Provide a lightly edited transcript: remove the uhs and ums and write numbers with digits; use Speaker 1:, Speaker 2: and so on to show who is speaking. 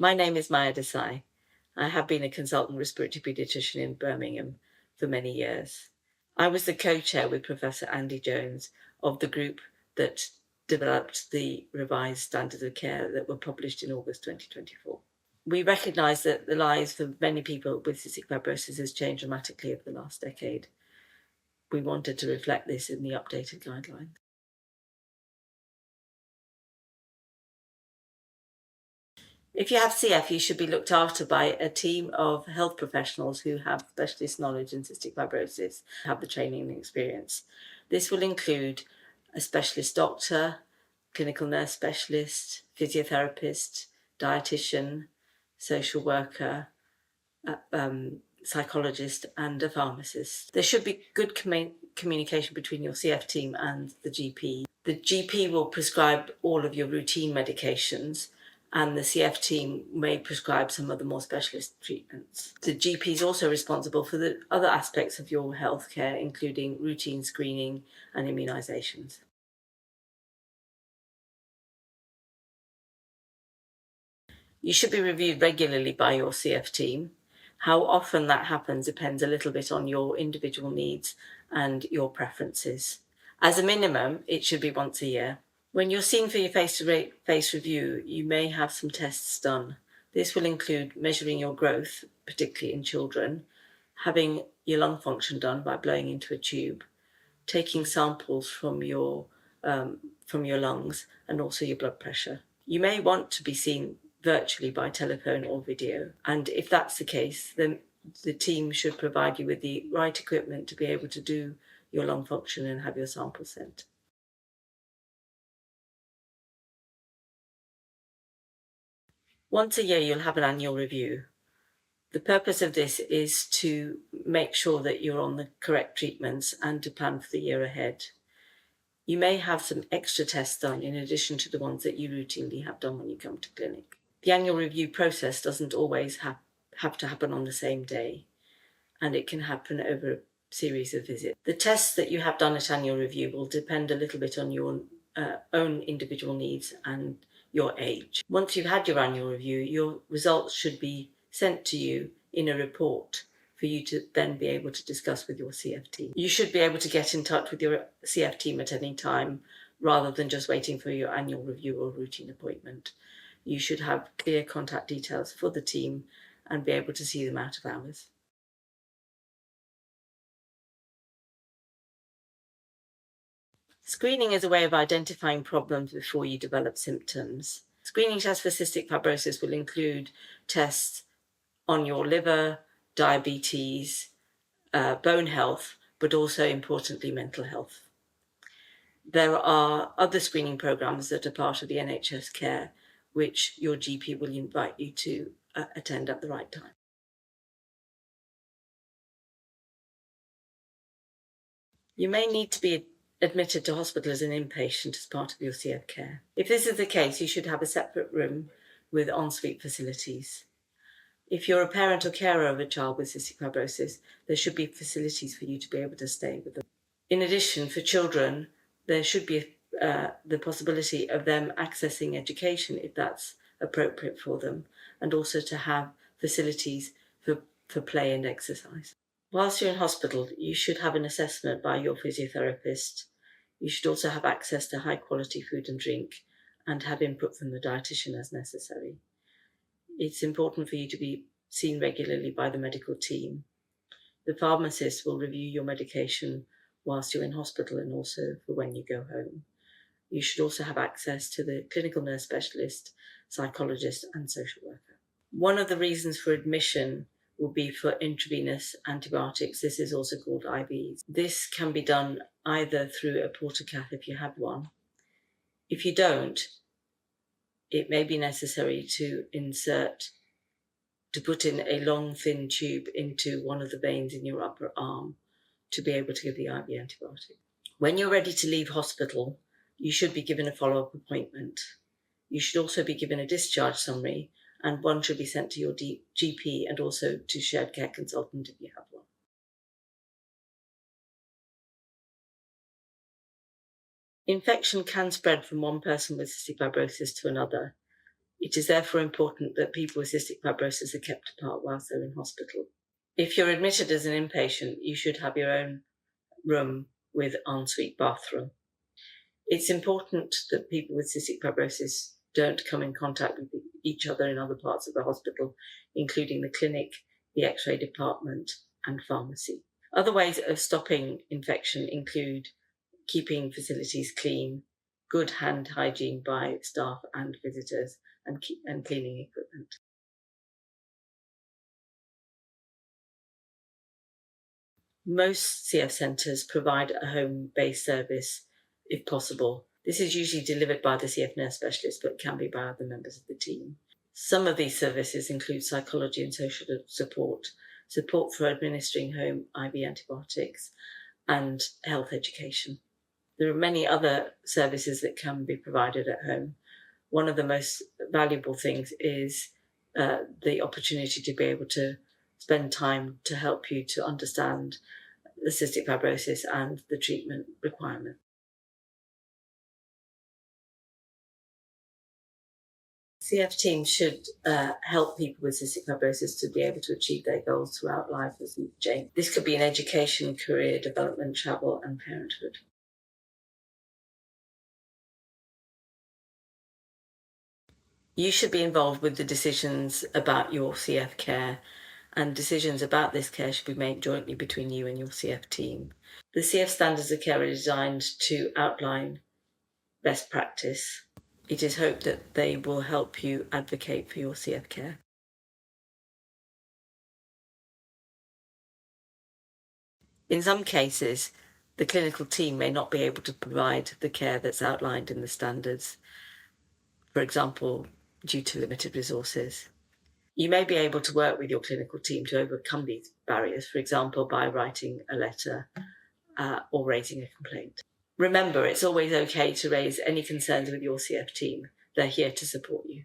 Speaker 1: My name is Maya Desai. I have been a consultant respiratory paediatrician in Birmingham for many years. I was the co-chair with Professor Andy Jones of the group that developed the revised standards of care that were published in August 2024. We recognise that the lives for many people with cystic fibrosis has changed dramatically over the last decade. We wanted to reflect this in the updated guidelines. If you have CF, you should be looked after by a team of health professionals who have specialist knowledge in cystic fibrosis, have the training and experience. This will include a specialist doctor, clinical nurse specialist, physiotherapist, dietitian, social worker, psychologist, and a pharmacist. There should be good communication between your CF team and the GP. The GP will prescribe all of your routine medications, and the CF team may prescribe some of the more specialist treatments. The GP is also responsible for the other aspects of your healthcare, including routine screening and immunisations. You should be reviewed regularly by your CF team. How often that happens depends a little bit on your individual needs and your preferences. As a minimum, it should be once a year. When you're seen for your face-to-face review, you may have some tests done. This will include measuring your growth, particularly in children, having your lung function done by blowing into a tube, taking samples from your lungs, and also your blood pressure. You may want to be seen virtually by telephone or video, and if that's the case, then the team should provide you with the right equipment to be able to do your lung function and have your sample sent. Once a year, you'll have an annual review. The purpose of this is to make sure that you're on the correct treatments and to plan for the year ahead. You may have some extra tests done in addition to the ones that you routinely have done when you come to clinic. The annual review process doesn't always have to happen on the same day, and it can happen over a series of visits. The tests that you have done at annual review will depend a little bit on your own individual needs and your age. Once you've had your annual review, your results should be sent to you in a report for you to then be able to discuss with your CF team. You should be able to get in touch with your CF team at any time rather than just waiting for your annual review or routine appointment. You should have clear contact details for the team and be able to see them out of hours. Screening is a way of identifying problems before you develop symptoms. Screening tests for cystic fibrosis will include tests on your liver, diabetes, bone health, but also importantly, mental health. There are other screening programs that are part of the NHS care, which your GP will invite you to attend at the right time. You may need to be admitted to hospital as an inpatient as part of your CF care. If this is the case, you should have a separate room with ensuite facilities. If you're a parent or carer of a child with cystic fibrosis, there should be facilities for you to be able to stay with them. In addition, for children, there should be the possibility of them accessing education if that's appropriate for them, and also to have facilities for play and exercise. Whilst you're in hospital, you should have an assessment by your physiotherapist. You should also have access to high quality food and drink and have input from the dietitian as necessary. It's important for you to be seen regularly by the medical team. The pharmacist will review your medication whilst you're in hospital and also for when you go home. You should also have access to the clinical nurse specialist, psychologist, and social worker. One of the reasons for admission will be for intravenous antibiotics. This is also called IVs. This can be done either through a portacath if you have one. If you don't, it may be necessary to put in a long, thin tube into one of the veins in your upper arm to be able to give the IV antibiotic. When you're ready to leave hospital, you should be given a follow-up appointment. You should also be given a discharge summary, and one should be sent to your GP and also to shared care consultant if you have one. Infection can spread from one person with cystic fibrosis to another. It is therefore important that people with cystic fibrosis are kept apart whilst they're in hospital. If you're admitted as an inpatient, you should have your own room with ensuite bathroom. It's important that people with cystic fibrosis don't come in contact with each other in other parts of the hospital, including the clinic, the X-ray department, and pharmacy. Other ways of stopping infection include keeping facilities clean, good hand hygiene by staff and visitors, and cleaning equipment. Most CF centres provide a home-based service if possible. This is usually delivered by the CF nurse specialist, but can be by other members of the team. Some of these services include psychology and social support, support for administering home IV antibiotics, and health education. There are many other services that can be provided at home. One of the most valuable things is the opportunity to be able to spend time to help you to understand the cystic fibrosis and the treatment requirement. CF teams should help people with cystic fibrosis to be able to achieve their goals throughout life as we change. This could be in education, career development, travel, and parenthood. You should be involved with the decisions about your CF care, and decisions about this care should be made jointly between you and your CF team. The CF standards of care are designed to outline best practice. It is hoped that they will help you advocate for your CF care. In some cases, the clinical team may not be able to provide the care that's outlined in the standards, for example, due to limited resources. You may be able to work with your clinical team to overcome these barriers, for example, by writing a letter or raising a complaint. Remember, it's always okay to raise any concerns with your CF team. They're here to support you.